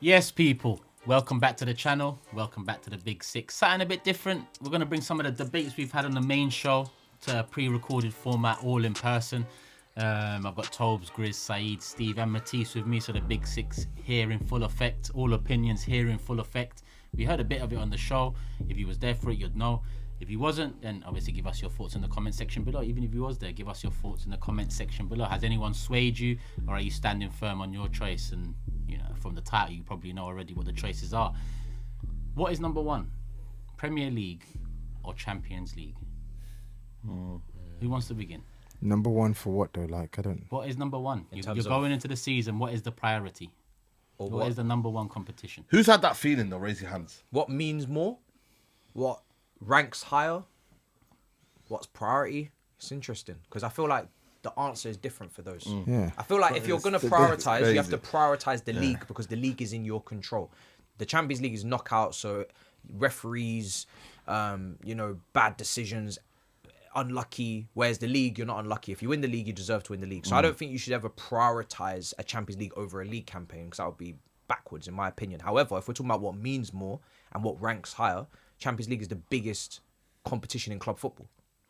Yes, people, welcome back to the channel. Welcome back to the Big Six. Something a bit different. We're going to bring some of the debates we've had on the main show to a pre-recorded format, all in person. I've got Tobs, GRIZZ, SAEED, Steve and Matisse with me, so the Big Six here in full effect. All opinions here in full effect. We heard a bit of it on the show. If you was there for it, you'd know. If you wasn't, then obviously give us your thoughts in the comment section below. Even if you was there, give us your thoughts in the comment section below. Has anyone swayed you, or are you standing firm on your choice? And you know, from the title, you probably know already what the choices are. What is number one? Premier League or Champions League? Who wants to begin? Number one for what though? Like, I don't... What is number one? You're going into the season. What is the priority? Or what is the number one competition? Who's had that feeling though? Raise your hands. What means more? What ranks higher? What's priority? It's interesting because I feel like the answer is different for those. Yeah. I feel like if you're going to prioritize, you have to prioritize the league because the league is in your control. The Champions League is knockout, so referees, bad decisions, unlucky. Whereas the league, you're not unlucky. If you win the league, you deserve to win the league. So I don't think you should ever prioritize a Champions League over a league campaign because that would be backwards in my opinion. However, if we're talking about what means more and what ranks higher, Champions League is the biggest competition in club football.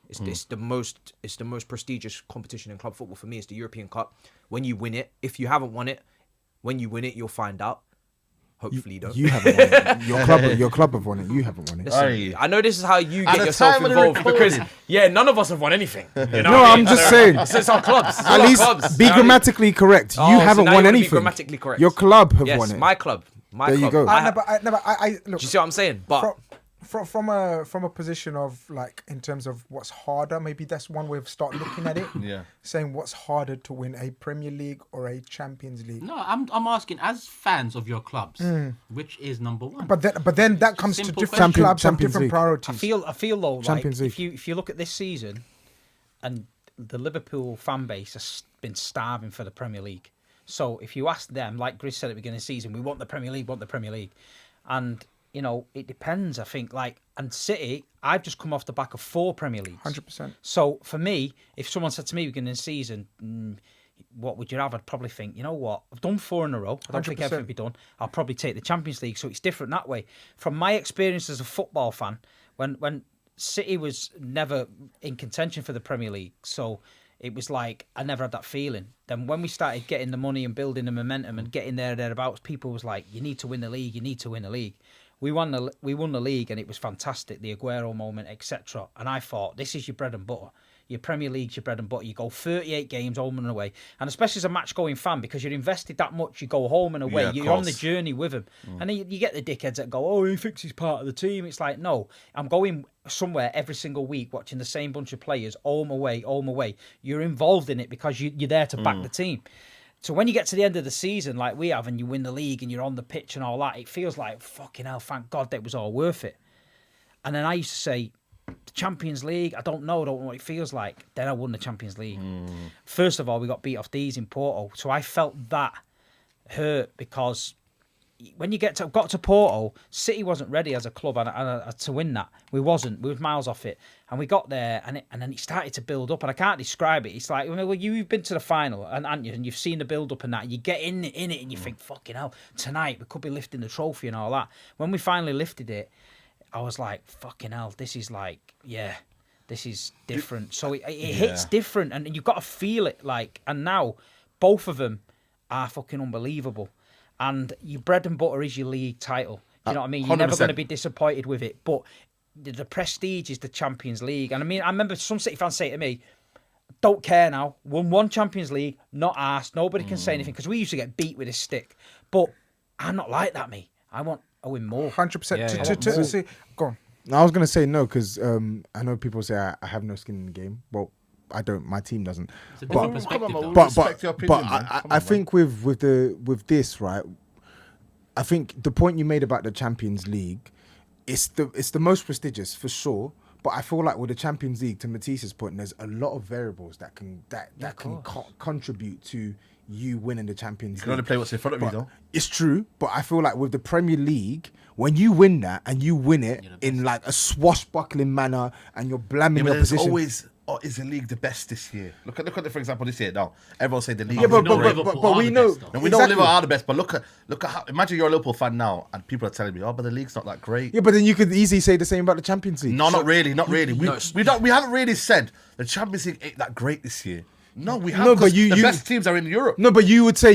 It's the most prestigious competition in club football for me. It's the European Cup. When you win it, if you haven't won it, when you win it, you'll find out. Hopefully, you don't. You haven't won it. Your club have won it. You haven't won it. Listen, I know this is how you get yourself involved because none of us have won anything. You know No, I'm just saying. It's our clubs. At least be grammatically correct. You haven't won anything. Grammatically correct. Your club have yes, won it. my club. There you go. Look, Do you see what I'm saying? But from a position of like in terms of what's harder, maybe that's one way of start looking at it. Yeah. Saying what's harder to win, a Premier League or a Champions League. No, I'm asking as fans of your clubs, which is number one? But then that comes to Simple different question. clubs and Champions different League. priorities. I feel though, like Champions League. if you look at this season, and the Liverpool fan base has been starving for the Premier League. So if you ask them, like Grizz said at the beginning of the season, we want the Premier League, and you know it depends. I think and City, I've just come off the back of 4 Premier Leagues. 100%. So for me, if someone said to me beginning of the season, what would you have? I'd probably think, you know what, I've done 4 in a row. I don't think 100%. everything will be done. I'll probably take the Champions League. So it's different that way. From my experience as a football fan, when City was never in contention for the Premier League, so it was like I never had that feeling. Then when we started getting the money and building the momentum and getting thereabouts, people was like, you need to win the league, you need to win the league. We won the league and it was fantastic, the Aguero moment, etc. And I thought, this is your bread and butter. Your Premier League's your bread and butter. You go 38 games home and away. And especially as a match-going fan, because you're invested that much, you go home and away. Yeah, you're on the journey with him. And then you get the dickheads that go, oh, he thinks he's part of the team. It's like, no, I'm going somewhere every single week watching the same bunch of players, home away. You're involved in it because you're there to back the team. So when you get to the end of the season like we have and you win the league and you're on the pitch and all that, it feels like, fucking hell, thank God that was all worth it. And then I used to say, the Champions League, I don't know what it feels like. Then I won the Champions League. First of all, we got beat off these in Porto. So I felt that hurt because when you got to Porto, City wasn't ready as a club and to win that. We wasn't. We were miles off it. And we got there and then it started to build up. And I can't describe it. It's like, well, you've been to the final and you've seen the build up and that. You get in it and you think, fucking hell, tonight we could be lifting the trophy and all that. When we finally lifted it, I was like, fucking hell, this is like, yeah, this is different. So it hits different and you've got to feel it like, and now both of them are fucking unbelievable. And your bread and butter is your league title. You know what I mean? You're 100%. never going to be disappointed with it. But the prestige is the Champions League. And I mean, I remember some City fans say to me, don't care now. Won 1 Champions League, not asked. Nobody can say anything because we used to get beat with a stick. But I'm not like that, me. I win more. 100%. Go on. No, I was gonna say no because I know people say I have no skin in the game. Well, I don't. My team doesn't. It's a different perspective, though. But I think with this right, I think the point you made about the Champions League, it's the most prestigious for sure. But I feel like with the Champions League, to Matisse's point, there's a lot of variables that can contribute to you winning the Champions League. You can only play what's in front of me, though. It's true, but I feel like with the Premier League, when you win that and you win it in like a swashbuckling manner and you're blamming your there's position, always oh, is the league the best this year? Look at it, for example, this year now. Everyone say the league. Yeah, is but the best. we know. And we know Liverpool are the best, but look at how. Imagine you're a Liverpool fan now, and people are telling me, "Oh, but the league's not that great." Yeah, but then you could easily say the same about the Champions League. No, not really. We haven't really said the Champions League ain't that great this year. No, we have. No, but the best teams are in Europe. No, but you would say,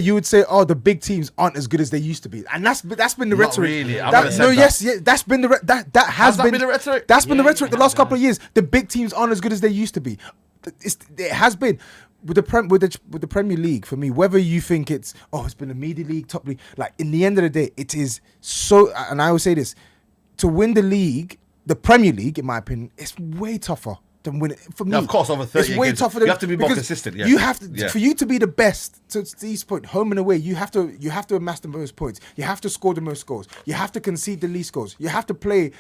oh, the big teams aren't as good as they used to be, and that's been the Not rhetoric. really. I would've said that. Yes, that's been the that has that been the rhetoric? That's been the Yeah, rhetoric the last couple of years. The big teams aren't as good as they used to be. It has been. With the Premier League, for me, whether you think it's been a media league, top league, like in the end of the day, it is so. And I will say this: to win the league, the Premier League, in my opinion, it's way tougher than win it. For me, Yeah, of course, over 30 it's way games, tougher. you have to be more because consistent. Yeah. You have to Yeah. for you to be the best. To Steve's point, home and away, you have to amass the most points. You have to score the most goals. You have to concede the least goals. You have to play.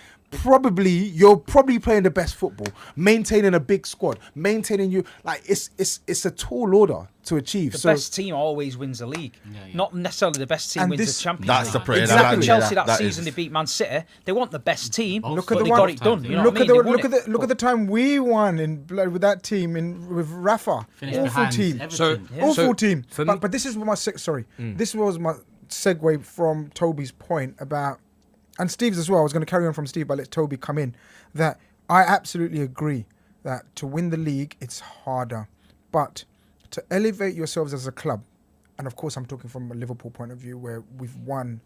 You're probably playing the best football, maintaining a big squad, maintaining it's a tall order to achieve. The so best team always wins the league. Not necessarily the best team And wins this- the Champions That's League. the prayer. Exactly. That- Chelsea that- that that season is- they beat Man City. They want the best team. Look but at the they one- got it done. You know Look what I at mean? the They won it. look at the time we won with that team with Rafa. Finished Awful behind team. Everton. Yeah. Awful team. for me- But this is my this was my segue from Toby's point about, and Steve's as well. I was going to carry on from Steve, but let Toby come in. That I absolutely agree that to win the league it's harder, but to elevate yourselves as a club, and of course I'm talking from a Liverpool point of view where we've won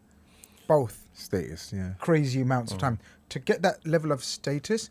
both status, yeah. crazy amounts of time to get that level of status.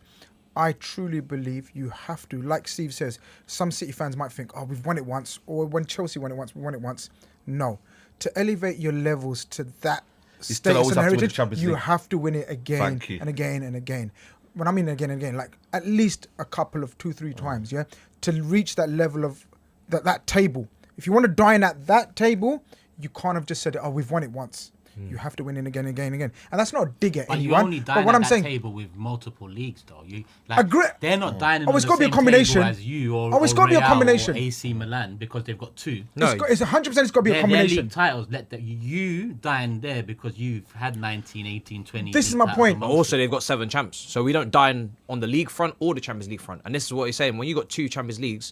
I truly believe you have to, like Steve says, some City fans might think, oh, we've won it once, or when Chelsea won it once, we won it once. No. To elevate your levels to that still status always and have to win the heritage, Champions you League. have to win it again Thank you. and again and again. When I mean again and again, like at least a couple of 2-3 times, yeah, to reach that level of that table. If you want to dine at that table, you can't have just said, oh, we've won it once. You have to win it again and again and again. And that's not a dig at But you anyone. only But dine what at I'm that saying, table with multiple leagues, though. Like, Agree- they're not dining Oh, on it's the gotta be a same combination. table as you or, Oh, it's or gotta be a Real combination. or AC Milan because they've got two. No, it's 100% it's got to be a Their combination. league titles, let that you dine there because you've had 19, 18, 20. This is league my titles point. amongst also, you. they've got 7 champs, so we don't dine on the league front or the Champions League front. And this is what he's saying: when you got 2 Champions Leagues,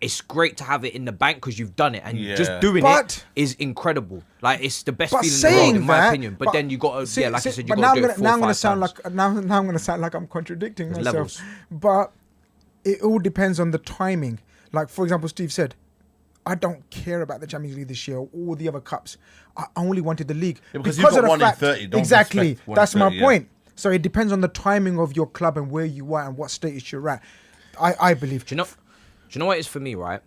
it's great to have it in the bank because you've done it, and Yeah. just doing But- it is incredible. Like it's the best But feeling in the world, saying in my that, opinion. But then you got to, like I said, you but got now to do it 4 now or I'm gonna 5 sound times. like now I'm gonna sound like I'm contradicting There's myself. levels. But it all depends on the timing. Like for example, Steve said, I don't care about the Champions League this year or the other cups. I only wanted the league Yeah, because you've got one in 30, don't exactly. expect one in That's my 30, yeah. point. So it depends on the timing of your club and where you are and what status you're at. I believe. Do you know what it is for me, right?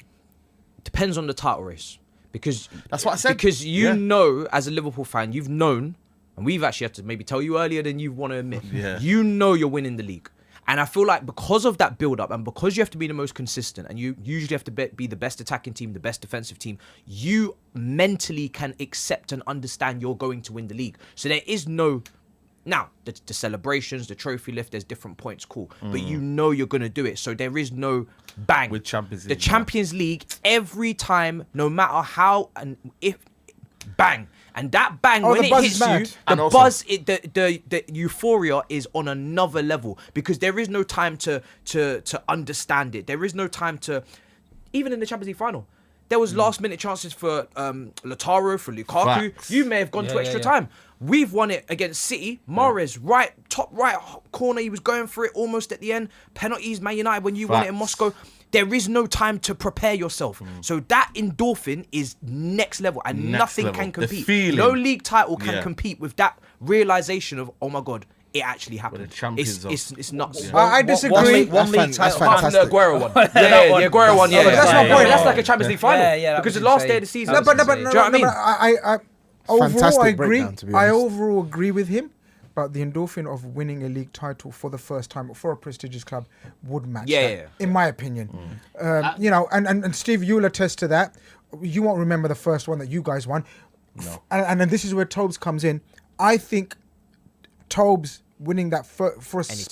Depends on the title race. Because That's what I said. Because you Yeah. know, as a Liverpool fan, you've known, and we've actually had to maybe tell you earlier than you want to admit. Yeah. You know you're winning the league. And I feel like because of that build-up and because you have to be the most consistent and you usually have to be the best attacking team, the best defensive team, you mentally can accept and understand you're going to win the league. So there is no... Now, the celebrations, the trophy lift, there's different points, cool. But you know you're going to do it. So there is no bang. With Champions The League, Champions League, every time, no matter how and if, bang. And that bang, Oh, when the it buzz hits is you, mad. the And also- buzz, the euphoria is on another level because there is no time to understand it. There is no time to, even in the Champions League final, there was last minute chances for Lautaro, for Lukaku. Facts. You may have gone to extra time. We've won it against City. Mahrez, top right corner, he was going for it almost at the end. Penalties, Man United, when you won it in Facts. Moscow. There is no time to prepare yourself. So that endorphin is next level and Next nothing level. can The compete. feeling. No league title can Yeah. compete with that realization of, oh my God, it actually happened. the champions It's nuts. Yeah. I disagree. One league That's title. that's Apart from the fantastic. Aguero one. That Yeah, one. the Aguero one. Yeah, but that's my point. That's like a Champions League final. Yeah, that because the was last insane. day of the season. No, That but was no, insane. but Do you know what I mean? I overall Fantastic I agree. breakdown, to be I honest. overall agree with him, but the endorphin of winning a league title for the first time for a prestigious club would match Yeah, that, yeah. in my opinion. You know, and Steve, you'll attest to that. You won't remember the first one that you guys won. No. And then this is where Tobs comes in. I think Tobs winning that but that first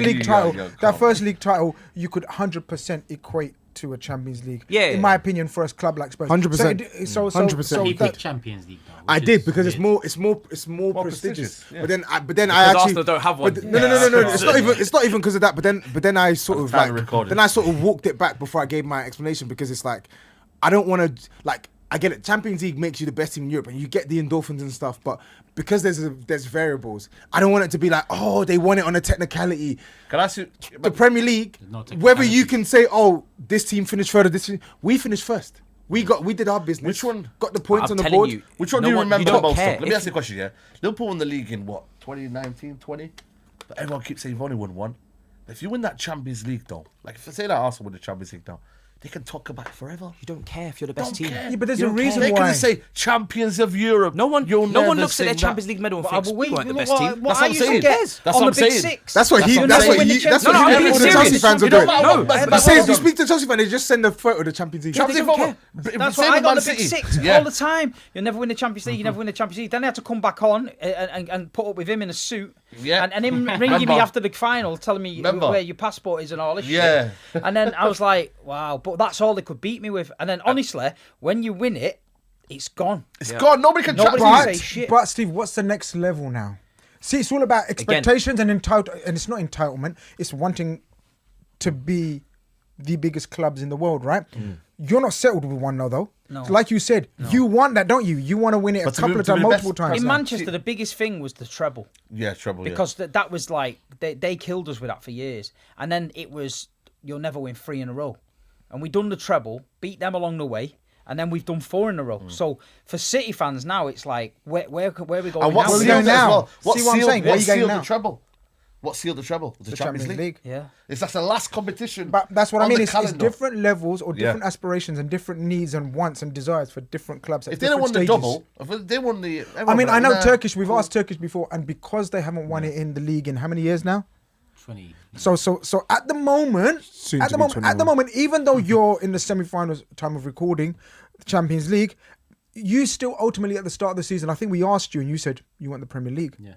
Yeah, league you- title, yeah, that come first league title, you could 100% equate to a Champions League. Yeah, in my opinion, for a club like Spurs. 100%. So 100%. He that- picked Champions League though. I which did is because weird. it's more prestigious. prestigious, yeah. But then I Because actually Arsenal don't have one. but no. It's not even because of that. But then I sort of Family like recording. then I sort of walked it back before I gave my explanation because it's like I don't want to like. I get it. Champions League makes you the best team in Europe, and you get the endorphins and stuff. But because there's variables, I don't want it to be like, oh, they won it on a technicality. Can I ask you? The Premier League, no whether you technicalities. can say, oh, this team finished further, we finished first. We did our business. Which one? Got the points I'm on the telling board. you, Which one no do you one- remember don't most care. of? Let me If ask you a question, yeah? Liverpool won the league in what, 2019, 20? But everyone keeps saying you've only won one. If you win that Champions League, though, like if I say that Arsenal win the Champions League now, they can talk about it forever. You don't care if you're the best team. Yeah, but there's You a don't reason care. why. They're going to say champions of Europe. No one You'll looks at never their sing that. Champions League medal and thinks we weren't the best team. That's what I'm saying. Cares? That's on what the I'm Big saying. Six. That's what he. You'll That's never what win the he. That's Champions what League. he. No, All I'm the being Chelsea serious. fans will You do. don't matter what- You but- say but- you speak to Chelsea fan, they just send a photo of the Champions League. Chelsea don't care. Same That's why I with got Man the Big City. Six Yeah. all the time. You'll never win the Champions League. You never win the Champions League. Then they had to come back on and put up with him in a suit. Yeah. And him ringing me Remember. after the final, telling me Remember. where your passport is and all this Yeah. shit. And then I was like, wow. But that's all they could beat me with. And then honestly, when you win it, it's gone. It's gone. Nobody can Nobody chat can to say you. shit. But Steve, what's the next level now? See, it's all about expectations and and it's not entitlement. It's wanting to be the biggest clubs in the world, right? You're not settled with one now, though. No. Like you said, you want that, don't you? You want to win it But a to couple be- of to be times, the multiple best- times. In now. Manchester, the biggest thing was the treble. Yeah, trouble. Because that was like they killed us with that for years, and then it was you'll never win 3 in a row, and we done the treble, beat them along the way, and then we've done 4 in a row. So for City fans now, it's like where are we going And now? what Where we sealed going it as now? well? What See what I'm sealed- saying? Where What you going sealed now? the treble? What sealed the treble? The Champions League. Yeah. That's the last competition. But that's what I on mean. the It's calendar. different levels or Yeah. different aspirations and different needs and wants and desires for different clubs. At If they don't won different the stages. double, if they won the. I mean, I know Nah. Turkish. We've asked Turkish before, and because they haven't won it in the league in how many years now? 20. So at the moment, Soon at to the be moment, 21. even though you're in the semi-finals time of recording, the Champions League, you still ultimately at the start of the season. I think we asked you, and you said you want the Premier League. Yeah.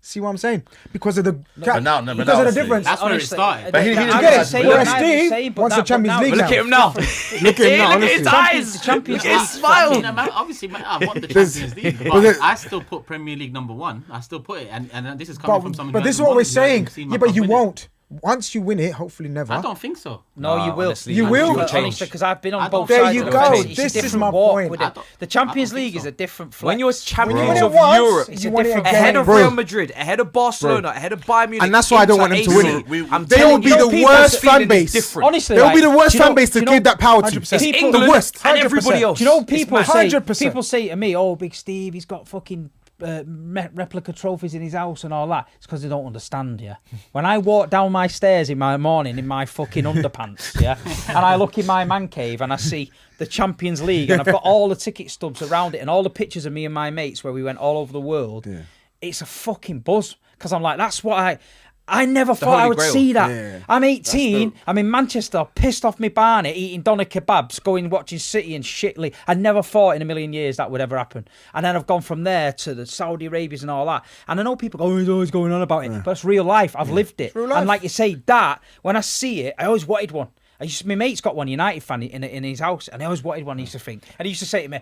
See what I'm saying? Because of the but now- but because now of the it's- difference. That's where it Honestly, started. But he didn't I get was it. saying- Whereas I was Steve saying, but wants the that- but Champions now- League but now. look at him now. Look at him now. Look at Honestly. his eyes. The Champions Look at League. his smile. I mean, obviously, I want the There's- Champions League, but but there- I still put Premier League number 1. I still put it, and this is coming from someone. But who this is hasn't what won we're it, who hasn't saying. seen my Yeah, but club you win it. won't. Once you win it, hopefully never. I don't think so. No, you will. honestly, You will. Honestly, because I've been I on don't both think sides so. of the There you fence. go. It's a This is different my walk point. with I it. don't- The Champions I don't League think is so. a different flex. When you're When you champions win it of once, Europe, It's you a win it different again. ahead of Bro. Real Madrid, ahead of Barcelona, ahead of Bayern Munich, And that's why I don't want Inter, them to win AC, it. I'm They'll telling be you, the people's worst feeling fan is base. different. Honestly, They'll like, be the worst do you know- fan base to do you know- give that power to. 100%. It's People- the worst. and everybody else. Do you know It's people mad. say? 100%. People say to me, "Oh, Big Steve, he's got fucking replica trophies in his house and all that." It's because they don't understand. Yeah, when I walk down my stairs in my morning in my fucking underpants, yeah, and I look in my man cave and I see the Champions League and I've got all the ticket stubs around it and all the pictures of me and my mates where we went all over the world. Yeah. It's a fucking buzz because I'm like, that's what I never thought I Holy would Grail. see that. Yeah. I'm 18. I'm in Manchester, pissed off my barnet, eating doner kebabs, going watching City and shitly. I never thought in a million years that would ever happen. And then I've gone from there to the Saudi Arabias and all that. And I know people go, "Oh, he's always going on about it," but it's real life. I've lived it. real life. And like you say, that when I see it, I always wanted one. My mate's got one, United fan, in his house, and I always wanted one. He used to think, and he used to say to me,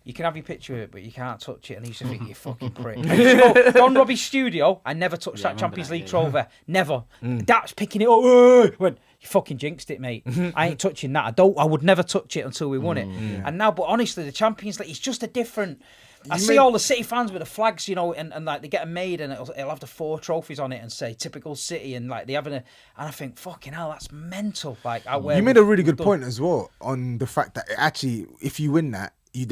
"You can have your picture of it, but you can't touch it." And he used to think, "You fucking prick." I used to go on Robbie's studio. I never touched Yeah, I that remember Champions that, League yeah. trophy. Never. That's picking it up. "Hey!" Went, "You fucking jinxed it, mate. I ain't touching that. I would never touch it until we won it." And now, but honestly, the Champions League, it's just a different. I see all the City fans with the flags, you know, and like they get them made, and it'll have the 4 trophies on it, and say typical City, and like they having and I think, fucking hell, that's mental. Like, You made a really good point as well on the fact that it actually, if you win that, it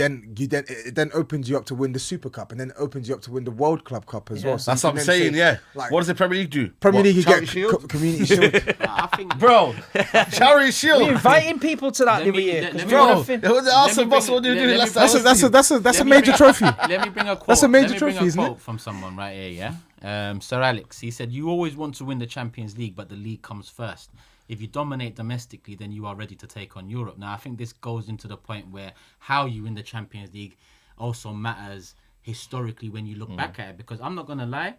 then opens you up to win the Super Cup, and then opens you up to win the World Club Cup as well. So That's you what can I'm then saying, say, yeah. like, What does the Premier League do? Premier What, League, you Charity get Shield? Community Shield. I think, Bro, Charity Shield. We're inviting people to that Let the me- year. let 'cause me- we Bro, wanna fin- it was the Arsenal boss. What do you do? let me- Let's that's a- That's a Let me major bring- trophy. Let me bring a quote. That's a major Let me bring trophy, isn't it? quote from someone right here, yeah? Sir Alex, he said, "You always want to win the Champions League, but the league comes first. If you dominate domestically, then you are ready to take on Europe." Now, I think this goes into the point where how you win the Champions League also matters historically when you look back at it. Because I'm not going to lie,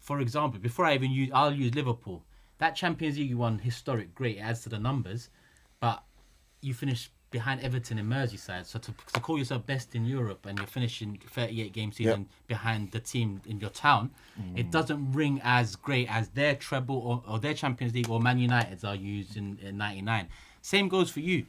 for example, before I'll use Liverpool. That Champions League you won, historic, great, it adds to the numbers. But you finish behind Everton in Merseyside. So to call yourself best in Europe and you're finishing 38 game season behind the team in your town, it doesn't ring as great as their treble or their Champions League or Man United's are used in 99. Same goes for you.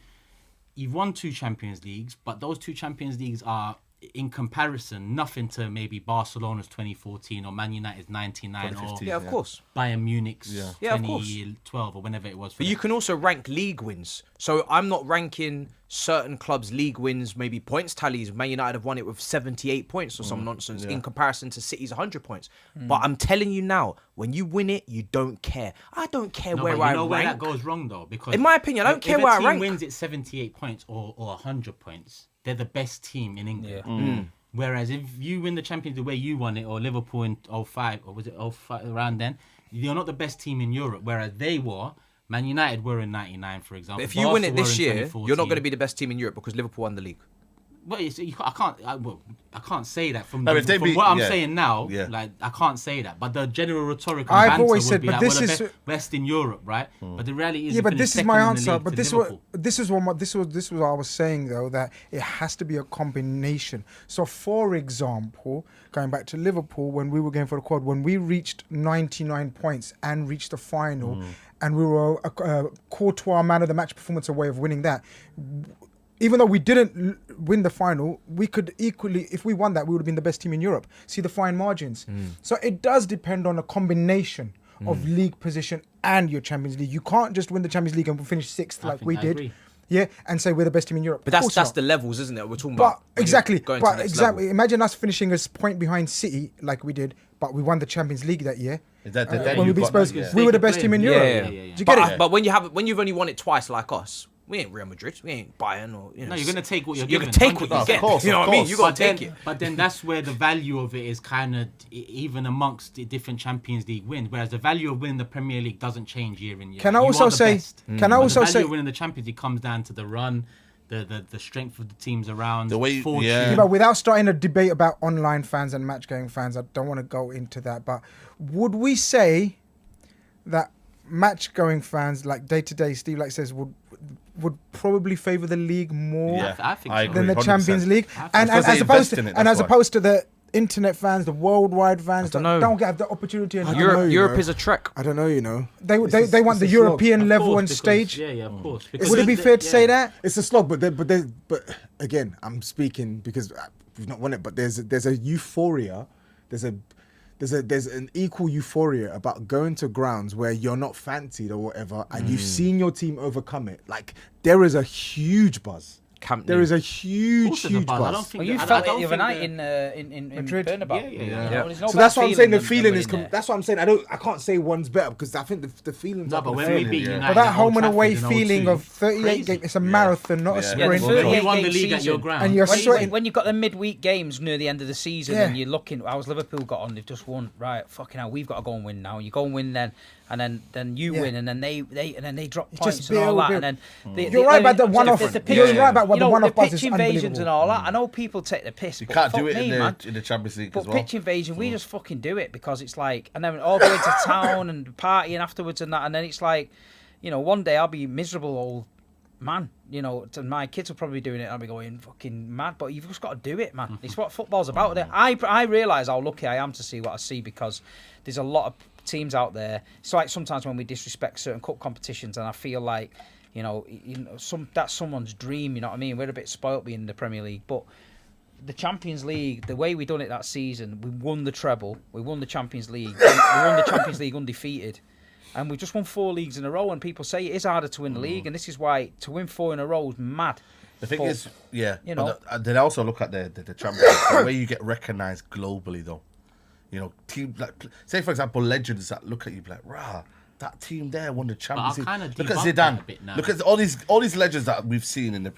You've won 2 Champions Leagues, but those 2 Champions Leagues are, in comparison, nothing to maybe Barcelona's 2014 or Man United's 99 or of course. Bayern Munich's of 2012 or whenever it was. But you can also rank league wins. So I'm not ranking certain clubs' league wins, maybe points tallies. Man United have won it with 78 points or some nonsense in comparison to City's 100 points. But I'm telling you now, when you win it, you don't care. I don't care where I rank. Where that goes wrong though, because in my opinion, I don't care where I rank. If a team wins it 78 points or 100 points, they're the best team in England. Whereas if you win the Champions League the way you won it, or Liverpool in 05, or was it 05 around then, you're not the best team in Europe. Whereas they were, Man United were in 99, for example. But if you win it this year, you're not going to be the best team in Europe because Liverpool won the league. Well, I can't say that from what I'm saying now. Yeah. Like, I can't say that. But the general rhetorical I've banter always would said, be but like, this is best in Europe, right? But the reality is, yeah, but this is my answer. But this was Liverpool. this was what I was saying though, that it has to be a combination. So, for example, going back to Liverpool, when we were going for the quad, when we reached 99 points and reached the final, and we were a Courtois man of the match performance away of winning that. Even though we didn't win the final, we could equally, if we won that, we would have been the best team in Europe. See the fine margins. So it does depend on a combination of league position and your Champions League. You can't just win the Champions League and finish 6th like we did. Agree. Yeah, and say we're the best team in Europe. But that's the levels, isn't it? We're talking But about. exactly. Going to the But next exactly. level. Imagine us finishing a point behind City like we did, but we won the Champions League that year. When we beat Spurs, we were the best team in Europe. Yeah. Do you get it? But when you've only won it twice, like us, we ain't Real Madrid, we ain't Bayern, or No, you're gonna take what you're You're given. gonna take what you 100%. get. course, You know of what I mean? course. You gotta take it. But then that's where the value of it is kind of even amongst the different Champions League wins. Whereas the value of winning the Premier League doesn't change year in year. Can I You also are the say- best. can I But also the value say- of winning the Champions League comes down to the run, the strength of the teams around, The way- fortune. yeah. But without starting a debate about online fans and match-going fans, I don't want to go into that. But would we say that match-going fans, like day-to-day, Steve like says, would probably favour the league more Yeah, I think I so. agree. than the 100%. Champions League? And Because they as opposed invest in to it, and that's as why. opposed to the internet fans, the worldwide fans that dunno. don't have the opportunity. And Europe is a trek. I don't know, you know. they want It's the a slog. European Of level course, and because- stage. Yeah, of course. Would it be fair to say that? It's a slog, but again, I'm speaking because we've not won it. But there's a euphoria. There's an equal euphoria about going to grounds where you're not fancied or whatever, and you've seen your team overcome it. Like there is a huge buzz. Camp There Nou. is a huge I don't buzz. think Well, you I felt don't it the other think night that- in Madrid. Bernabeu. Yeah. You know, there's no So better that's what I'm saying. The than feeling is. winning there. That's what I'm saying. I can't say one's better because I think the feelings. No, are but the when we feeling. beat yeah. United, But that at Old home and away Trafford in feeling 02, of 38 crazy. games, it's a marathon, not a Yeah. Yeah, sprint. the You 38 won the game league at your season. ground. And you're When, sweating. when you've got the midweek games near the end of the season Yeah. and you're looking, how's Liverpool got on? They've just won. Right, fucking hell, we've got to go and win now. You go and win then, and then you Yeah. win, and then they drop It's points just and all build, that, build. and then You're right about the one-off. You're right about you the know, one-off the buzz pitch is invasions and unbelievable. all that. I know people take the piss, You but can't fuck do it me, in man. the Champions League But as well. pitch invasion, we just fucking do it because it's like, and then all the way to town and partying afterwards and that, and then it's like, you know, one day I'll be miserable old man, you know, my kids will probably be doing it and I'll be going fucking mad, but you've just got to do it, man. It's what football's about. I realise how lucky I am to see what I see because there's a lot of teams out there. It's like sometimes when we disrespect certain cup competitions and I feel like, you know, that's someone's dream, you know what I mean? We're a bit spoilt being in the Premier League, but the Champions League, the way we done it that season, we won the treble, we won the Champions League, we won the Champions League undefeated, and we just won 4 leagues in a row, and people say it is harder to win the league, and this is why to win 4 in a row is mad. The thing But, is, yeah, you know. but then also look at the Champions League, the way you get recognised globally, though. You know, teams like, say for example, legends that look at you be like, rah, that team there won the Champions League. kinda Look at debunk that a Zidane. bit now. Look at all these legends that we've seen in the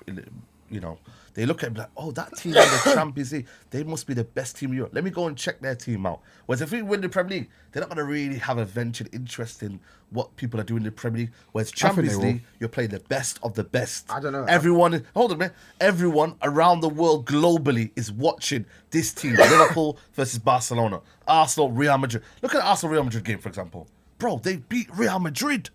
you know, they look at it like, oh, that team in the Champions League, they must be the best team in Europe. Let me go and check their team out. Whereas if we win the Premier League, they're not going to really have a ventured interest in what people are doing in the Premier League. Whereas Champions they will. League, you're playing the best of the best. I don't know. Everyone, hold on a minute. Everyone around the world globally is watching this team. Liverpool versus Barcelona. Arsenal, Real Madrid. Look at the Arsenal-Real Madrid game, for example. Bro, they beat Real Madrid.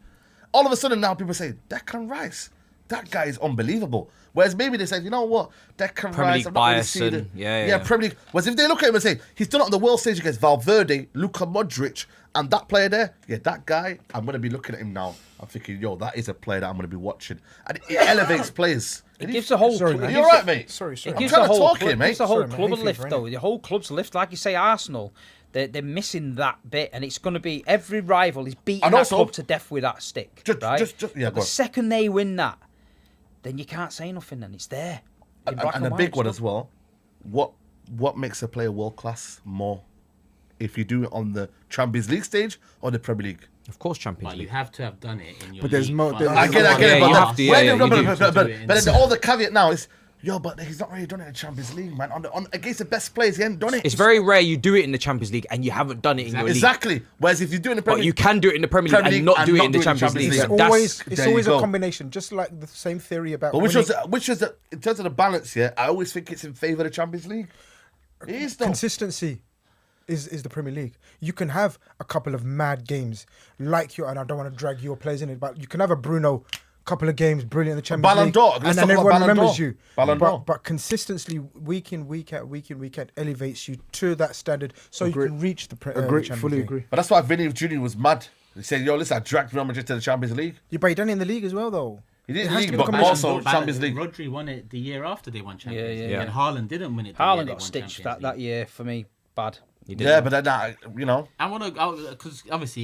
All of a sudden now people say, Declan Rice. that guy is unbelievable. Whereas maybe they say, you know what, Declan Premier Rice, League I'm not really bias seeing it. and- yeah. Premier League. Whereas if they look at him and say, he's done it on the world stage against Valverde, Luka Modric, and that player there, yeah, that guy, I'm going to be looking at him now. I'm thinking, yo, that is a player that I'm going to be watching. And it elevates players. It gives the whole. Sorry, it man. gives You're the- right, mate. Sorry. It I'm gives trying the to whole, talk here, mate. gives the whole Sorry, man. club a Hay lift, fever, though. innit? The whole club's a lift. Like you say, Arsenal, they're missing that bit, and it's going to be every rival is beating And that also- club to death with that stick. Right? Yeah, But the second they win that, then you can't say nothing. Then it's there. In black And a white, big one so- as well. What makes a player world class more? If you do it on the Champions League stage or the Premier League. Of course, Champions But you League. have to have done it in your But there's league more- front. there's- I get it. Yeah, But you then- have to, where yeah, the- you do. but then all the caveat now is, yo, but he's not really done it in the Champions League, man. On against the best players, he hasn't done it. It's very rare you do it in the Champions League and you haven't done it in your league. Exactly. Whereas if you do it in the Premier But you League, can do it in the Premier League and not do it in the Champions League. League. So It's that's- always there you a go. combination, just like the same theory about. but which winning. was in terms of the balance, yeah, I always think it's in favour of the Champions League. It is though. Consistency is the Premier League. You can have a couple of mad games like you, and I don't want to drag your players in it, but you can have a Bruno couple of games brilliant in the Champions Ballon League, d'Or. and Let's then talk about everyone Ballon remembers d'Or. you. Ballon d'Or. But consistency, week in, week out, elevates you to that standard, so Agree. you can reach the Agree, Champions fully League. agree. But that's why Vinny Jr. was mad. He said, yo, listen, I dragged Real Madrid to the Champions League. Yeah, but he done it in the league as well, though. He did It the has league, to be but a combination. also Champions League. Rodri won it the year after they won Champions Yeah, League. yeah. And Haaland didn't win it the year Haaland they got won stitched Champions that League. year for me. Bad. Yeah, but then, you know. I want to, because obviously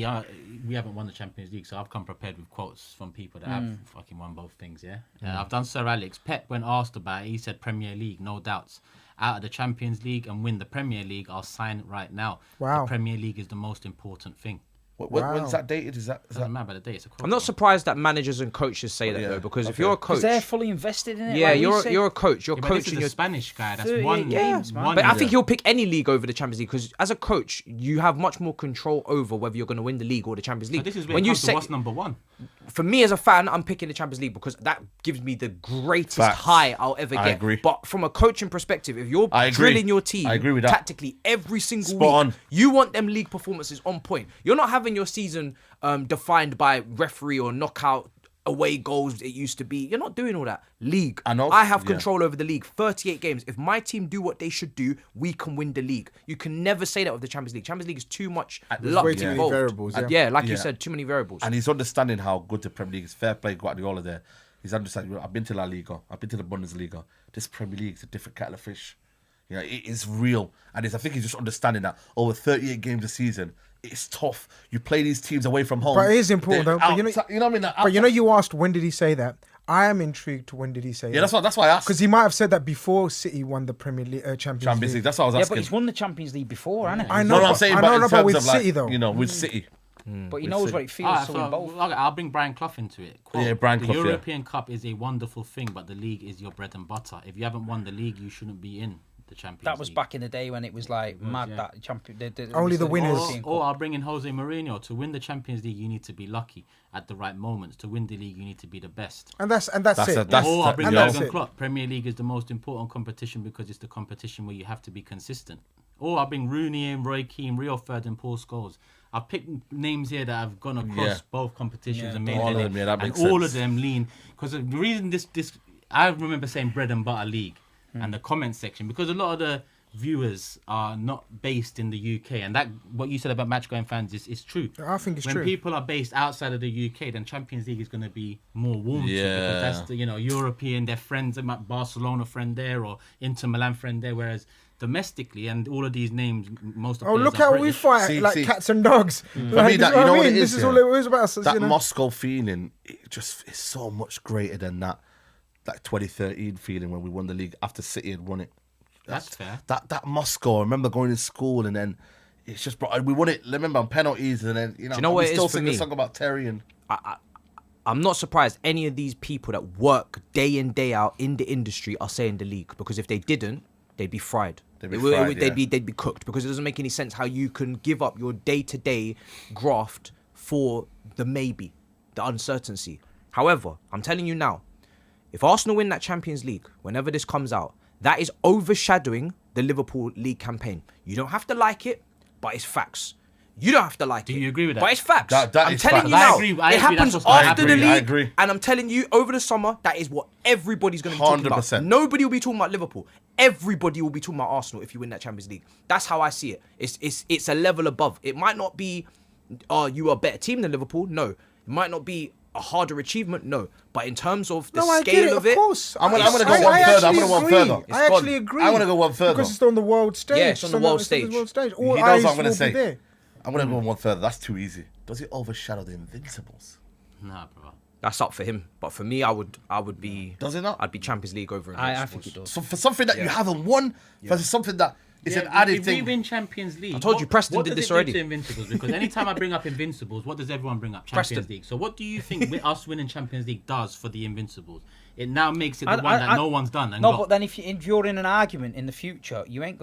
we haven't won the Champions League, so I've come prepared with quotes from people that have fucking won both things, yeah? I've done Sir Alex. Pep, when asked about it, he said Premier League, no doubts. Out of the Champions League and win the Premier League, I'll sign it right now. Wow. The Premier League is the most important thing. When's that dated? Is that Doesn't matter about the day, it's a quote. I'm not surprised that managers and coaches say that Yeah. though, because if Okay. you're a Because coach, they're fully invested in it. yeah, like we say. you're a coach. You're Yeah, but this coaching is a your Spanish guy. That's 38 one games, man. But I think he'll pick any league over the Champions League because as a coach, you have much more control over whether you're going to win the league or the Champions League. But this is where when it you comes to say, what's number one. for me as a fan, I'm picking the Champions League because that gives me the greatest Facts. high I'll ever get. I agree. But from a coaching perspective, if you're I agree. drilling your team I agree with that. tactically every single Spot week, on. you want them league performances on point. You're not having your season defined by referee or knockout away goals it used to be. You're not doing all that. League. I know, I have yeah. control over the league. 38 games. If my team do what they should do, we can win the league. You can never say that with the Champions League. Champions League is too much luck way too many involved. variables, yeah. Yeah, like you Yeah. said, too many variables. And he's understanding how good the Premier League is. Fair play, Guardiola there. He's understanding. I've been to La Liga. I've been to the Bundesliga. This Premier League is a different kettle of fish. You know, it is real. And I think he's just understanding that over 38 games a season, it's tough. You play these teams away from home. But it is important, They're though. But you know what I mean? But you know, you asked when did he say that? I am intrigued to when did he say Yeah, that? that's why I asked. Because he might have said that before City won the Premier League, Champions League. That's what I was Yeah, asking. but he's won the Champions League before, hasn't he? I No, know, no, I'm but- saying, I but know in about terms with of like, City though. you know, with City. But he We'll knows see. what it feels to win both. I'll bring Brian Clough into it. Quote, Yeah, Brian the Clough, yeah. European Cup is a wonderful thing, but the league is your bread and butter. If you haven't won the league, you shouldn't be in the Champions That was League. back in the day when it was like mad yeah. that champion. Only the winners. European Or Cup. I'll bring in Jose Mourinho. To win the Champions League, you need to be lucky at the right moments. To win the league, you need to be the best. And that's That's it. a- that's- Or I'll bring and that's Jurgen it. Klopp. Premier League is the most important competition because it's the competition where you have to be consistent. Or I'll bring Rooney in, Roy Keane, Rio Ferdinand, Paul Scholes. I've picked names here that have gone across Yeah. both competitions Yeah, and made all of their them, name. yeah, that and makes all sense. of them lean because the reason this I remember saying bread and butter league Hmm. and the comment section because a lot of the viewers are not based in the UK, and that what you said about match going fans is true. I think it's when true. people are based outside of the UK, then Champions League is going to be more warm to Yeah. because that's the European. Their friends, they might Barcelona friend there or Inter Milan friend there, whereas domestically and all of these names, most of Oh, players look are how we British. fight See, like see. cats and dogs. For me, Like, that, this you is know what I what mean. it This is, is yeah? all it was about. That you know? Moscow feeling, it just is so much greater than that 2013 feeling when we won the league after City had won it. That's fair. That Moscow, I remember going to school and then it's just brought, we won it, remember, on penalties and then, you know what we it is still for sing me? a song about Terry and... I'm not surprised any of these people that work day in, day out in the industry are saying the league, because if they didn't, they'd be fried. They'd be fried, yeah. They'd be cooked, because it doesn't make any sense how you can give up your day-to-day graft for the maybe, the uncertainty. However, I'm telling you now, if Arsenal win that Champions League, whenever this comes out, that is overshadowing the Liverpool League campaign. You don't have to like it, but it's facts. You don't have to like it. Do you agree with that? But it's facts. That I'm is telling facts. you I now. agree, It that's happens what's gonna after happen. the I league. agree. And I'm telling you, over the summer, that is what everybody's going to be talking 100%. about. Nobody will be talking about Liverpool. Everybody will be talking about Arsenal if you win that Champions League. That's how I see it. It's a level above. It might not be, you are a better team than Liverpool. No. It might not be a harder achievement. No. But in terms of the I get scale it, of it, course. I'm gonna go one further. I'm gonna go one further. I actually agree. I'm gonna go one further. Because it's on the world stage. Yeah, it's on the world stage. All He knows eyes what I'm gonna will say. be there. I'm gonna go one further. That's too easy. Does it overshadow the Invincibles? Nah, bro. that's up for him. But for me, I would be. Does it not? I'd be Champions League over Invincibles. I think it does. So for something that you haven't won versus something that is an added if thing. we win Champions League, I told you Preston what did does this it do already. to Invincibles? Because anytime I bring up Invincibles, what does everyone bring up? Champions Preston. League. So what do you think us winning Champions League does for the Invincibles? It now makes it the I- one I- that I- no one's done. And No, got. but then if you're in an argument in the future, you're not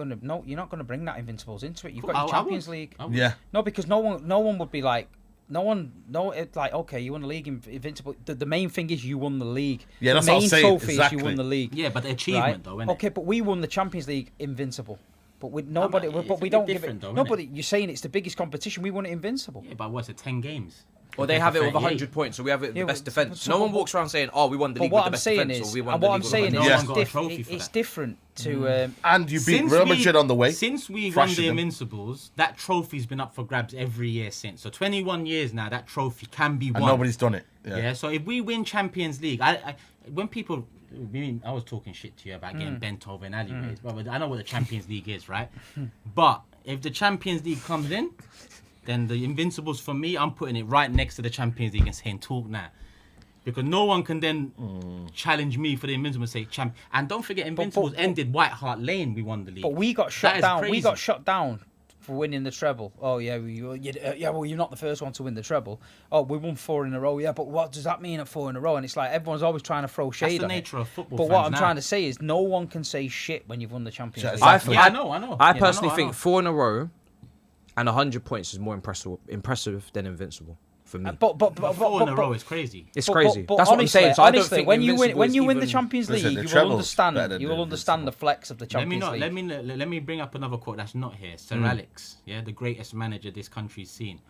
gonna bring that Invincibles into it. You've got your Champions League. Yeah. No, because no one would be like. It's like, okay, you won the league, Invincible. The main thing is you won the league. Yeah, that's the what I'm main saying, trophy is exactly. you won the league. Yeah, but the achievement right? though, innit? Okay, but we won the Champions League Invincible. But with nobody, it's but a we bit don't give different it. though, No, innit? but you're saying it's the biggest competition. We won it Invincible. Yeah, but what's it? 10 games. Or they have it with 38. 100 points, so we have it with Yeah, the best but- defense. so No one what- walks around saying, "Oh, we won the But league what with the I'm best saying defense," is, or we won and the what league I'm with saying no is, one it's, got a trophy for it's that. different to. And you beat Since Real we- Madrid on the way. Since we won thrashing the them. Invincibles, that trophy's been up for grabs every year since. So 21 years now, that trophy can be won. And nobody's done it. Yeah. Yeah. So if we win Champions League, when people, I was talking shit to you about getting bent over in alleyways, but I know what the Champions League is, right? But if the Champions League comes in, then the Invincibles for me, I'm putting it right next to the Champions League and saying talk now. Because no one can then challenge me for the Invincibles and say champ. And don't forget, Invincibles ended White Hart Lane. We won the league. But we got That shut is down. We crazy. got shut down for winning the treble. Oh yeah, well you're not the first one to win the treble. Oh, we won 4 in a row. Yeah, but what does that mean at 4 in a row? And it's like everyone's always trying to throw shade. That's the on nature it. of football. But what fans I'm now. trying to say is, no one can say shit when you've won the Champions League. Exactly. I know. I Yeah, personally I know. think 4 in a row and 100 points is more impressive than Invincible for me. But 4 in a row is crazy. It's crazy. But That's what I'm honestly, saying. So I don't honestly, think when you Invincible win is the even- Champions Listen, League, the you will treble's better understand. than You will the understand the flex of the Champions League. Let me bring up another quote that's not here. Sir Alex, yeah, the greatest manager this country's seen.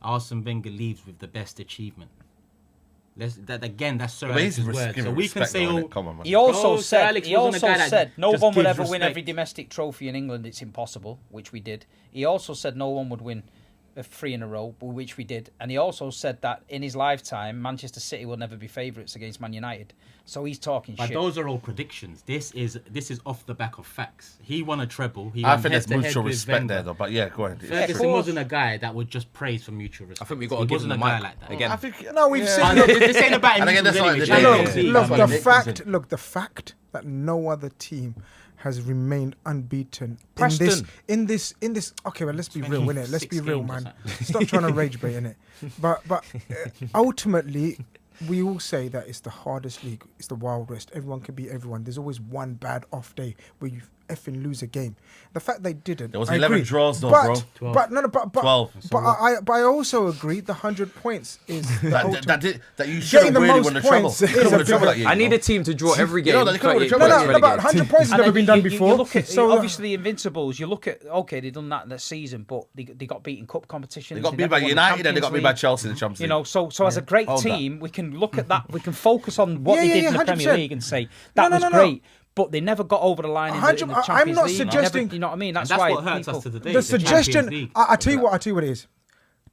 Arsene Wenger leaves with the best achievement. That's Sir But Alex's he's words. giving So we can respect say, though, oh, innit? Come on, man. He also Sir said, Alex wasn't a guy that no just one would gives ever win respect. every domestic trophy in England. It's impossible, which we did. He also said no one would win 3 in a row, which we did. And he also said that in his lifetime, Manchester City will never be favourites against Man United. So he's talking But shit. those are all predictions. This is off the back of facts. He won a treble. He I won think there's head-to-head mutual with respect Wenger. there, though. But yeah, go ahead. Ferguson wasn't a guy that would just praise for mutual respect. I think we got to He give wasn't him the a guy mic like that. again. I think No, we've seen. I know, this ain't about And again, Invincibles that's like anyway. the Champions day- League. Look, That's the what Nick fact. said. Look, the fact that no other team has remained unbeaten Preston. in this. Okay, well, let's be real, innit? Let's 26 be real, games or man. something. Stop trying to rage bait, innit? But ultimately, we all say that it's the hardest league. It's the Wild West. Everyone can beat everyone. There's always one bad off day where you effing lose a game. The fact they didn't. There was I 11 agree. draws though, but, bro. 12. But no, but 12. But I also agree the 100 points is the ultimate. That you should have the really most won the treble. points You is could have a won the treble bigger- that year. I you need know? a team to draw every game. You know that they could've won the 38 treble. No, Relegated. but 100 points has And never then been done you before. look at, So obviously, the Invincibles, you look at, okay, they done that in the season, but they got beaten cup competitions. They got beat never by won the United and they got Champions beat by League. Chelsea in the Champions You League. know, so as a great Hold that. team, we can look at that. We can focus on what Yeah, they yeah, did yeah, in the Premier 100%. League and say that was No. great. But they never got over the line in the 100 I'm Champions not League. suggesting- Never, you know what I mean? That's, And why what hurts people, us to the day. the Champions suggestion, League. I tell you what it is.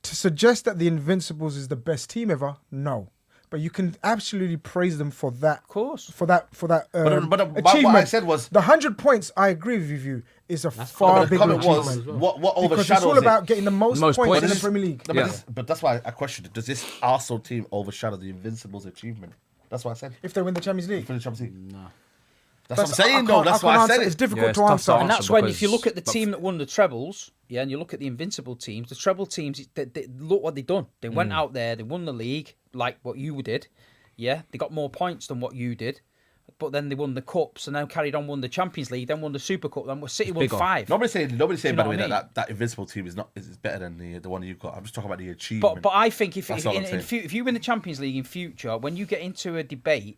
To suggest that the Invincibles is the best team ever, no. But you can absolutely praise them for that. Of course. For that But achievement. what I said was the 100 points. I agree with you. Is a far but the bigger comment was achievement. what Because overshadows it's all it. about getting the most points in the points. Premier League. No, Yeah. but that's why I questioned it. Does this Arsenal team overshadow the Invincibles' achievement? That's what I said. If they win the Champions League. For the Champions League. No. That's what I'm saying, though. That's I why can't I said answer. it. It's difficult Yeah, it's to tough answer. to And that's answer when, if you because- look at the team that won the trebles, yeah, and you look at the Invincible teams, the treble teams, they look what they done. They went out there, they won the league, like what you did. Yeah, they got more points than what you did. But then they won the cups and then carried on, won the Champions League, then won the Super Cup, then City won bigger. 5. Nobody's saying you by know the way, what I mean? that Invincible team is better than the one you've got. I'm just talking about the achievement. But I think if That's all I'm saying. if you win the Champions League in future, when you get into a debate,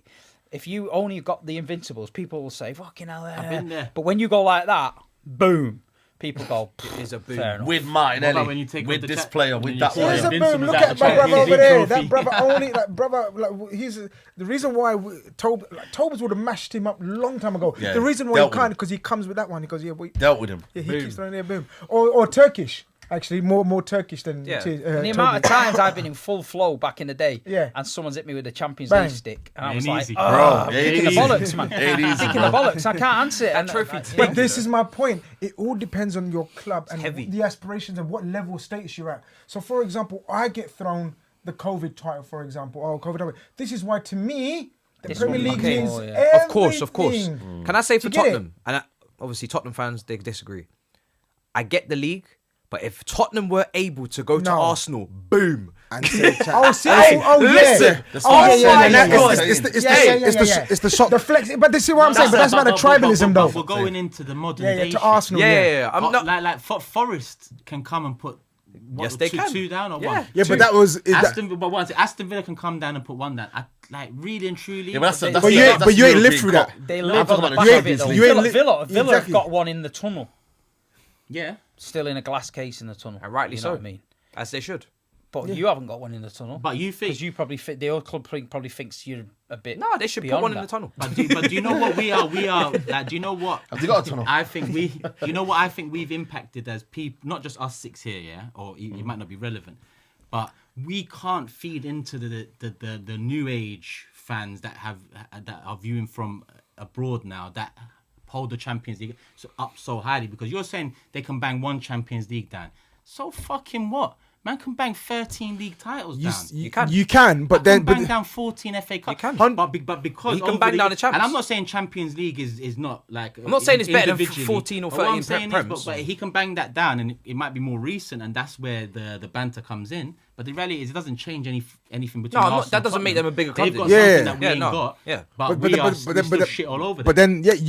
if you only got the Invincibles, people will say, "Fucking hell!" I've been there. But when you go like that, boom, people go, It is a boom. fair enough. With Martinelli, What about when you take with off the this cha- player, when with you that take He's off a player. the boom. Look Invincibles at my brother Champions over League there. trophy. That brother only, like brother, like he's the reason why Tobs would have mashed him up long time ago. Yeah, the reason why dealt he with can't him. because he comes with that one. He goes, yeah, boy, Dealt with him. yeah, he keeps throwing there, boom. Or Turkish. Actually, more Turkish than Yeah. And the amount of times I've been in full flow back in the day, Yeah. and someone's hit me with a Champions Bang. League stick, and I Ain't was like, easy. oh, Bro, kicking the ain't easy. bollocks, man. Ain't easy, Kicking bro. the bollocks. I can't answer it. And trophy But this is my point. It all depends on your club and heavy. the aspirations and what level of status you're at. So, for example, I get thrown the COVID title, for example. Oh, COVID title. This is why, to me, the This Premier one League okay. means Oh, yeah. Of course. everything. Can I say for Do you get it? Tottenham, and obviously Tottenham fans, they disagree. I get the league, but if Tottenham were able to go to No. Arsenal, boom. And say, Oh, see, Hey, oh, yeah. listen. Oh, yeah, yeah, my yeah, yeah, God. yeah. It's the shot. The flex, but this is what I'm saying. But that's about the tribalism, But though. we're going into the modern Yeah, day yeah, to shit. Arsenal. Yeah. I'm not. like Forest can come and put Yes, they can. two down or Yeah. one. Yeah, but that was. Aston Villa can come down and put one down. Like really and truly. Yeah, but that's But you ain't European lived through Cup. that. they I'm live talking on the about back the of it, though. Champions League. Villa have Exactly. got one in the tunnel, Yeah. still in a glass case in the tunnel. And rightly you know so. what I mean? As they should. But you haven't got one in the tunnel. But you think Because you probably the old club probably thinks you're a bit. No, they should put beyond one in that. the tunnel. But do you know what we are? We are. Like, do you know what? Have they got a tunnel? I think we. You know what I think we've impacted as people, not just us six here, yeah. Or it might not be relevant, but we can't feed into the new age fans that are viewing from abroad now that hold the Champions League up so highly, because you're saying they can bang one Champions League down. So fucking what? Man can bang 13 league titles down. You can, but then bang down 14 FA Cup. You can. But because He can over bang down the champs. And I'm not saying Champions League is not like. I'm not saying it's better than individually. 14 or But what I'm 13 saying Prems. is, but he can bang that down, and it might be more recent, and that's where the banter comes in. But the reality is, it doesn't change anything between. No, Arsenal that doesn't and make them a bigger They've club got than us. something that we Yeah, ain't no, got. yeah. But we still shit all over. But them. then, yeah,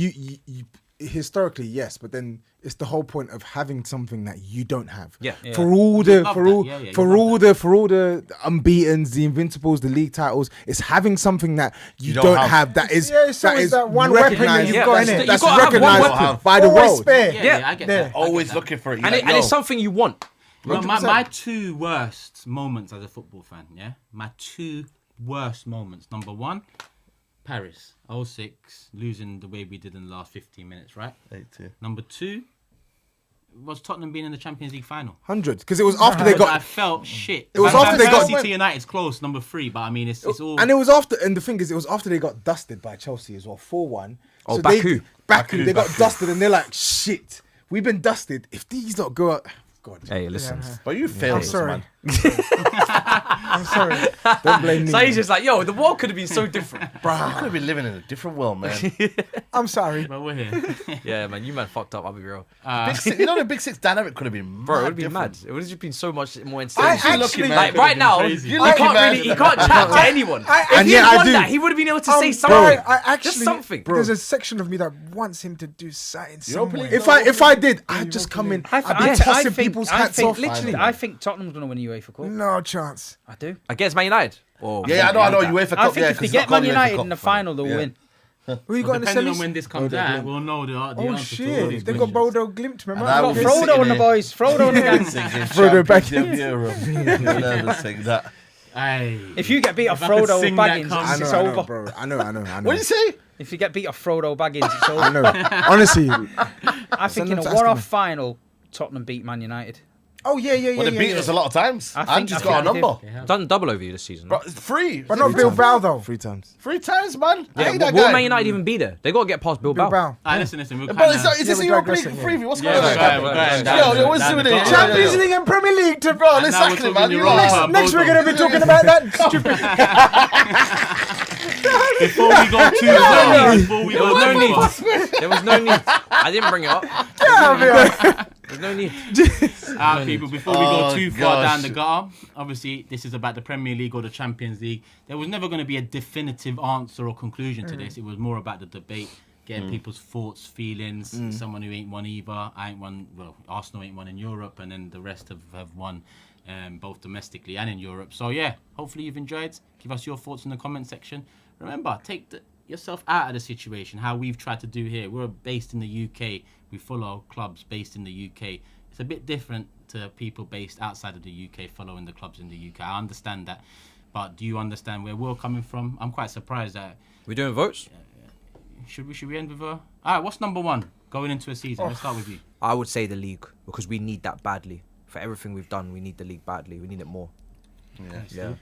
you historically, yes, but then it's the whole point of having something that you don't have. Yeah. For all the love for that. all Yeah, yeah, for you all love the for all the unbeatens, the Invincibles, the league titles, it's having something that you don't don't have. have. That is Yeah, it's always that one weapon that recognized. you've Yeah, got that's in the- it. you That's gotta have one recognized weapon. by the Always world. spare. Yeah, I get that. Always looking for it. And it's something you want. My two worst moments as a football fan, yeah? My two worst moments. Number one, Paris, 06, losing the way we did in the last 15 minutes, right? 80. Number two, was Tottenham being in the Champions League final. 100, because it was after they But I got. felt shit. It was after they got- City to United's close, number three, but I mean, it's all... And it was after, and the thing is, it was after they got dusted by Chelsea as well, 4-1. Oh, So Baku. Baku, they got dusted, and they're like, shit, we've been dusted. If these don't go out, God, Hey, listen. But you failed I'm us, sorry. man. I'm sorry. don't blame me. So he's just like, yo, the world could have been so different. You could have been living in a different world, man. I'm sorry. But we're here. Yeah, man, you man fucked up, I'll be real. Big Six, you know the Big Six dynamic could have been Bro, it would have been different. mad. It would have just been so much more I insane. actually- Like right now, crazy. he You're lucky, can't man. really, he can't chat to anyone. If And he yet had I won do. that, he would have been able to say Bro, something. I actually, Just something. There's a section of me that wants him to do something Europa somewhere. League, If I did, I'd just come in. I'd be tossing people's hats off. Literally, I think Tottenham's going to win the UEFA Cup. No chance. I do. Against Man United. Or Yeah, I know. UEFA Cup. I think yeah, if 'cause they it's get not Man called UEFA United Cup, in the fam. final, they'll Yeah. win. Who you got in the Depending on semis? when this comes out, we'll know the Oh answer to all shit! these They got questions. Bodo Glimt, remember? And I Got will be Frodo sitting and the here boys. Frodo and the gang. Thinking Frodo back Champions of Europe. You'll never think that. Aye. If you get beat off If I could Frodo sing that Baggins, comes- I it's know, over. bro. I know. What do you say? If you get beat off Frodo Baggins, it's I over. know. Honestly, I think Send in them a to one-off Aston. final, Tottenham beat Man United. Oh yeah. Well, they beat us a lot of times. I I've think- just I got a think number. done double over you this season. Bro, it's free. But not Bilbao though. 3 times. 3 times, man. I Yeah, hate that will guy. Man United even be there? They got to get past Bilbao. Bilbao. Listen. We're But kind is of... this we're Europa League digressing, preview? What's Yeah, going on? we're going down. Yo, what's down doing the it? bottom. Champions League and Premier League to bro. Bro, exactly, man. You're right. Next we're gonna be talking about that stupid. Before we go too far, before we There go was no too need. far. There was no need. I didn't bring it up. There's no need. People, before we go Oh, too far gosh. down the gutter, obviously this is about the Premier League or the Champions League. There was never going to be a definitive answer or conclusion to this. It was more about the debate, getting people's thoughts, feelings. Someone who ain't won either. I ain't won. Well, Arsenal ain't won in Europe, and then the rest have won, both domestically and in Europe. So yeah, hopefully you've enjoyed. Give us your thoughts in the comment section. Remember, take yourself out of the situation. How we've tried to do here. We're based in the UK. we follow clubs based in the UK. It's a bit different to people based outside of the UK following the clubs in the UK. I understand that, but do you understand where we're coming from? I'm quite surprised that We're doing votes. should we end with all right, what's number one going into a season? Let's start with you. I would say the league, because we need that badly. For everything we've done, we need the league badly. We need it more. Yeah.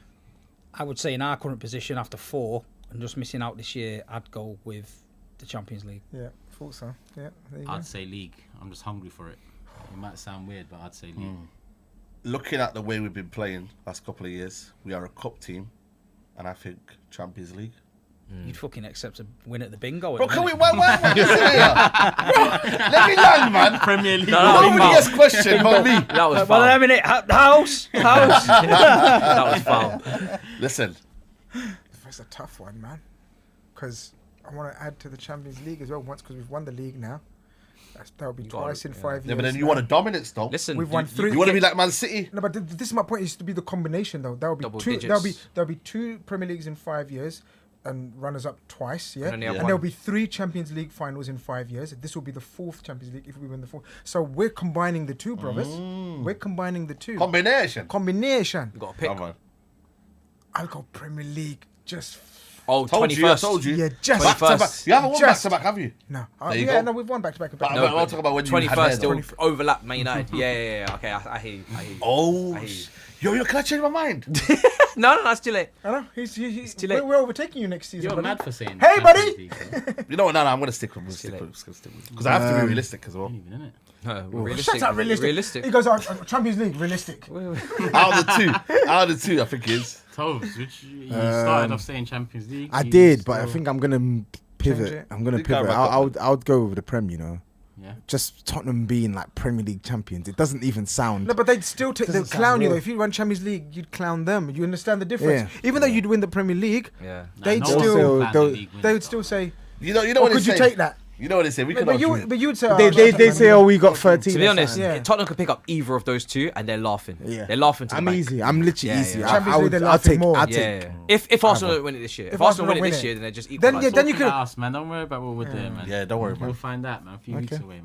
I would say in our current position, after 4 and just missing out this year, I'd go with the Champions League. Yeah, thought so. Yeah, there you go. I'd say league. I'm just hungry for it. It might sound weird, but I'd say league. Looking at the way we've been playing last couple of years, we are a cup team, and I think Champions League. You'd fucking accept a win at the bingo. Bro, can we? Why sit here? Bro, let me land, man. Premier League. Nobody gets questioned but me. That was Well, foul. a minute. House. That was foul. Listen, That's a tough one, man. Because I want to add to the Champions League as well once, because we've won the league now. That'll be twice in 5 years. yeah, but then you now. want to dominate, though. Listen, We've won 3. You want to be like Man City? No, but this is my point. It used to be the combination, though. That'll be Double two. digits. There'll be 2 Premier Leagues in 5 years, and runners up twice. Yeah, And then you and, have there'll one. be 3 Champions League finals in 5 years. This will be the 4th Champions League if we win the 4th. So we're combining the 2, brothers. We're combining the 2. Combination. Combination. You got to pick. Come on. I'll go Premier League. Just Oh, Told 21st. you, I told you. yeah, just Back to back. You haven't won back Just- to back, have you? no. There you Yeah, go. no, we've won back to back. But No, I'll talk about when you had 21st there, still though. overlap Man United. Yeah. Okay, I hear you. Oh, I hear you. yo, can I change my mind? No, that's too late. I know. He's too late. we're overtaking you next season. You're buddy. mad for saying. Hey, buddy! Champions League, bro. You know what? No, I'm going to stick with it. Because I have to be realistic as well. Ain't even, innit? No, realistic. Shut up, realistic. Realistic. He goes, Champions League, realistic. Out of the two, I think it is. Tobs, which you started off saying Champions League. I you did, but I still- think I'm gonna Change pivot. it. I'm gonna You can't pivot. back up, I would go with the Prem. You know, Yeah. just Tottenham being like Premier League champions. It doesn't even sound. No, but they'd still take. They'd Doesn't sound clown you real. though. If you won Champions League, you'd clown them. You understand the difference? Yeah. Even though you'd win the Premier League, Yeah. they'd no still- one can plan the they'll- league win, they would though. still say, You know "Oh, what they could you say? take that?" You know what they say? We can But you'd say, they Tottenham say, oh, we got 13. To be or honest, something. Yeah. Tottenham could pick up either of those 2 and they're laughing. Yeah. They're laughing to the I'm bank. easy. I'm literally Yeah, easy. yeah. Champions I League, would, they're I'll laughing take. more. I'll Yeah. take. If Arsenal don't win it this year, if Arsenal win it this win it, year, then they're just then equalised. then you Talking could. to us, man. Don't worry about what we're doing, man. Yeah, don't worry, We'll man. find out, man. A few weeks away, man.